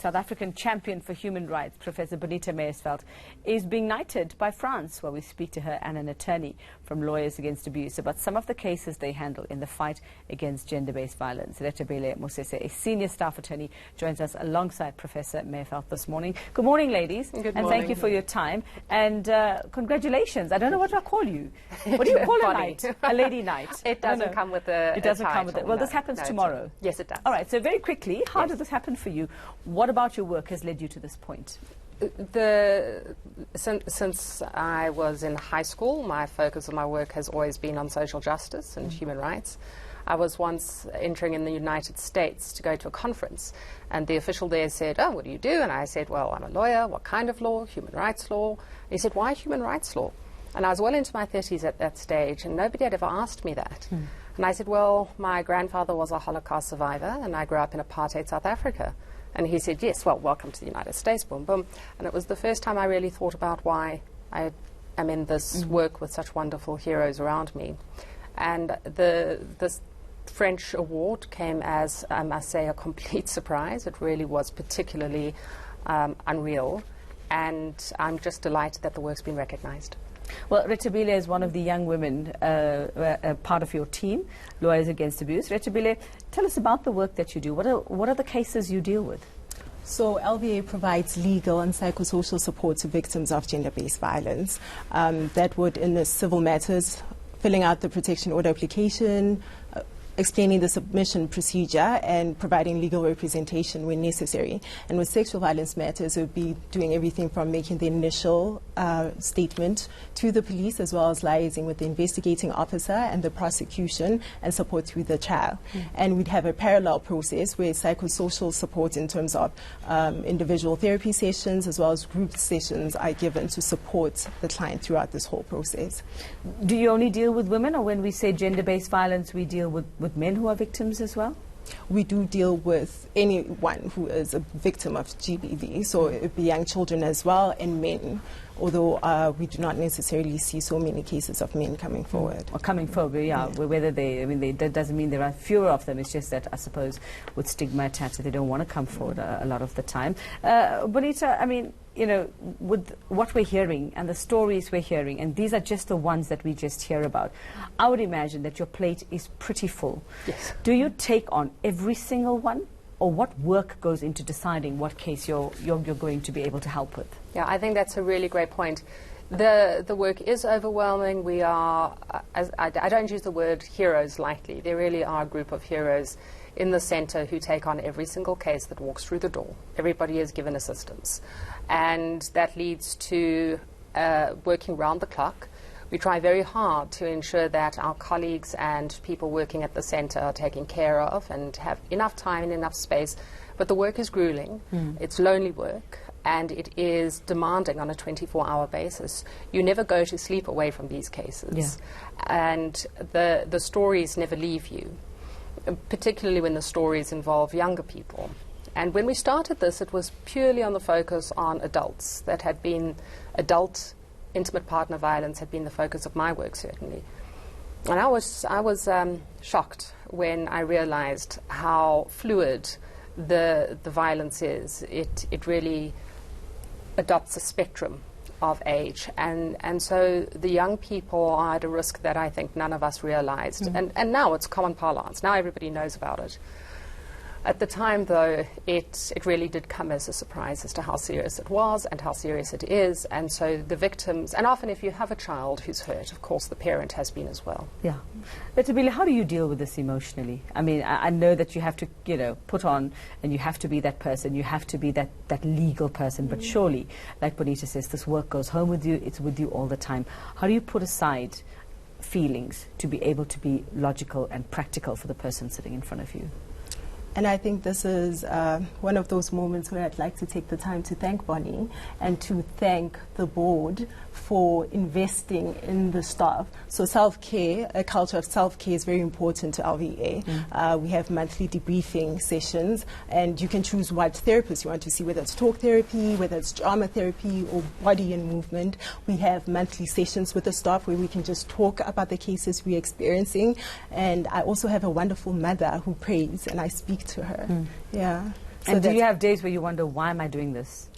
South African champion for human rights, Professor Bonita Meyersfeld, is being knighted by France, where we speak to her and an attorney from Lawyers Against Abuse about some of the cases they handle in the fight against gender-based violence. Retebile Mosese, a senior staff attorney, joins us alongside Professor Meyersfeld this morning. Good morning, ladies. Good morning. And thank you for your time. And congratulations. I don't know what to call you. What do you call a knight? A lady knight? It doesn't come with a It doesn't come with it. Well, no, this happens no, tomorrow. Yes, it does. All right, so very quickly, how Yes. did this happen for you? What about your work has led you to this point? Since I was in high school, my focus of my work has always been on social justice and human rights. I was once entering in the United States to go to a conference, and the official there said, "Oh, what do you do?" And I said, "Well, I'm a lawyer." "What kind of law?" "Human rights law." And he said, "Why human rights law?" And I was well into my 30s at that stage, and nobody had ever asked me that. And I said, "Well, my grandfather was a Holocaust survivor, and I grew up in apartheid South Africa." And he said, "Yes, well, welcome to the United States, boom, boom." And it was the first time I really thought about why I am in this work with such wonderful heroes around me. And this French award came as, I must say, a complete surprise. It really was particularly unreal. And I'm just delighted that the work's been recognized. Well, Retebile is one of the young women part of your team, Lawyers Against Abuse. Retebile, tell us about the work that you do. What are the cases you deal with? So LVA provides legal and psychosocial support to victims of gender-based violence. That would, in the civil matters, filling out the protection order application, explaining the submission procedure, and providing legal representation when necessary. And with sexual violence matters, it would be doing everything from making the initial statement to the police, as well as liaising with the investigating officer and the prosecution and support through the trial. And we'd have a parallel process where psychosocial support in terms of individual therapy sessions as well as group sessions are given to support the client throughout this whole process. Do you only deal with women, or when we say gender-based violence, we deal with men who are victims as well? We do deal with anyone who is a victim of GBV, so it would be young children as well and men, although we do not necessarily see so many cases of men coming forward. Or coming forward, yeah. Whether that doesn't mean there are fewer of them. It's just that, I suppose, with stigma attached, they don't want to come forward a lot of the time. Bonita, I mean, you know, with what we're hearing and the stories we're hearing, and these are just the ones that we just hear about, I would imagine that your plate is pretty full. Yes. Do you take on every single one, or what work goes into deciding what case you're going to be able to help with? Yeah, I think that's a really great point. The work is overwhelming. We are, I don't use the word heroes lightly. There really are a group of heroes in the centre who take on every single case that walks through the door. Everybody is given assistance. And that leads to working round the clock. We try very hard to ensure that our colleagues and people working at the centre are taken care of and have enough time and enough space. But the work is grueling. It's lonely work, and it is demanding on a 24-hour basis. You never go to sleep away from these cases. And the stories never leave you, particularly when the stories involve younger people. And when we started this, it was purely on the focus on adults. That had been adult intimate partner violence had been the focus of my work, certainly. And I was shocked when I realized how fluid the violence is. It really adopts a spectrum of age, and so the young people are at a risk that I think none of us realized. And now it's common parlance. Now everybody knows about it. At the time, though, it really did come as a surprise as to how serious it was and how serious it is. And so the victims, and often if you have a child who's hurt, of course the parent has been as well. Yeah. Retebile, how do you deal with this emotionally? I mean, I know that you have to, you know, put on, and you have to be that person, you have to be that legal person, but surely, like Bonita says, this work goes home with you, it's with you all the time. How do you put aside feelings to be able to be logical and practical for the person sitting in front of you? And I think this is one of those moments where I'd like to take the time to thank Bonnie and to thank the board for investing in the staff. So self-care, a culture of self-care is very important to LVA. We have monthly debriefing sessions, and you can choose what therapist you want to see, whether it's talk therapy, whether it's drama therapy, or body and movement. We have monthly sessions with the staff where we can just talk about the cases we're experiencing. And I also have a wonderful mother who prays, and I speak to her. Yeah. And do you have days where you wonder, why am I doing this?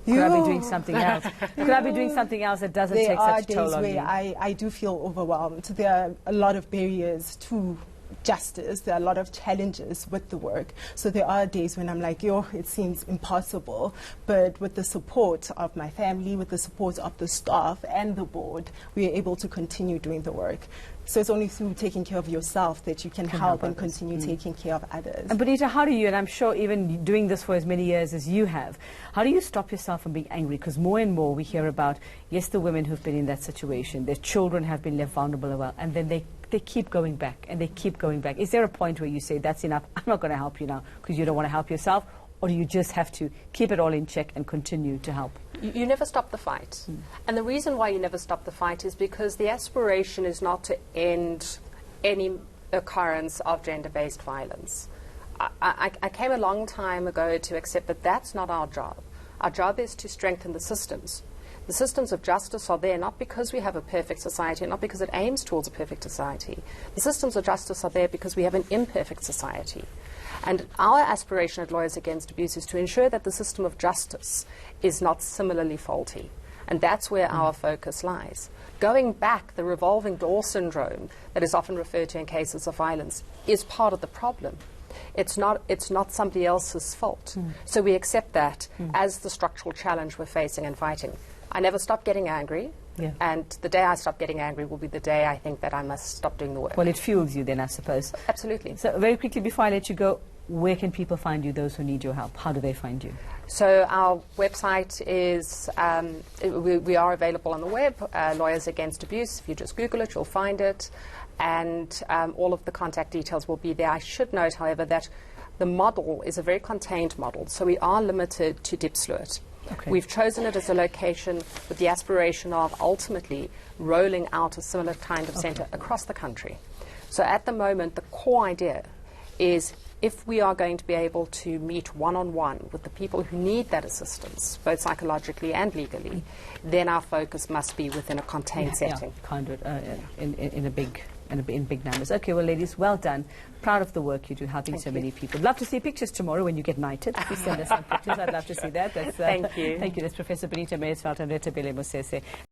Could I be doing something else? Could I be doing something else that doesn't take such a toll on me? There are days where I do feel overwhelmed. There are a lot of barriers to justice. There are a lot of challenges with the work. So there are days when I'm like, yo, it seems impossible. But with the support of my family, with the support of the staff and the board, we are able to continue doing the work. So it's only through taking care of yourself that you can help and continue taking care of others. And Bonita, how do you, and I'm sure even doing this for as many years as you have, how do you stop yourself from being angry? Because more and more we hear about, yes, the women who've been in that situation, their children have been left vulnerable, and then they keep going back and they keep going back. Is there a point where you say, that's enough, I'm not going to help you now because you don't want to help yourself? Or do you just have to keep it all in check and continue to help? You never stop the fight. And the reason why you never stop the fight is because the aspiration is not to end any occurrence of gender-based violence. I came a long time ago to accept that that's not our job. Our job is to strengthen the systems. The systems of justice are there not because we have a perfect society, not because it aims towards a perfect society. The systems of justice are there because we have an imperfect society. And our aspiration at Lawyers Against Abuse is to ensure that the system of justice is not similarly faulty. And that's where our focus lies. Going back, the revolving door syndrome that is often referred to in cases of violence is part of the problem. It's not somebody else's fault. So we accept that as the structural challenge we're facing and fighting. I never stop getting angry. Yeah. And the day I stop getting angry will be the day I think that I must stop doing the work. Well, it fuels you then, I suppose. Absolutely. So very quickly before I let you go, where can people find you, those who need your help? How do they find you? So our website is, we are available on the web, Lawyers Against Abuse. If you just Google it, you'll find it. And all of the contact details will be there. I should note, however, that the model is a very contained model. So we are limited to Diepsloot. Okay. We've chosen it as a location with the aspiration of ultimately rolling out a similar kind of centre across the country. So at the moment, the core idea is if we are going to be able to meet one-on-one with the people who need that assistance, both psychologically and legally, then our focus must be within a contained setting. In big numbers. Okay, well, ladies, well done. Proud of the work you do, helping so many people. Love to see pictures tomorrow when you get knighted. Please send us some pictures. I'd love to see that. Thank you. Thank you. That's Professor Bonita Meyersfeld and Reta Bele Mosese.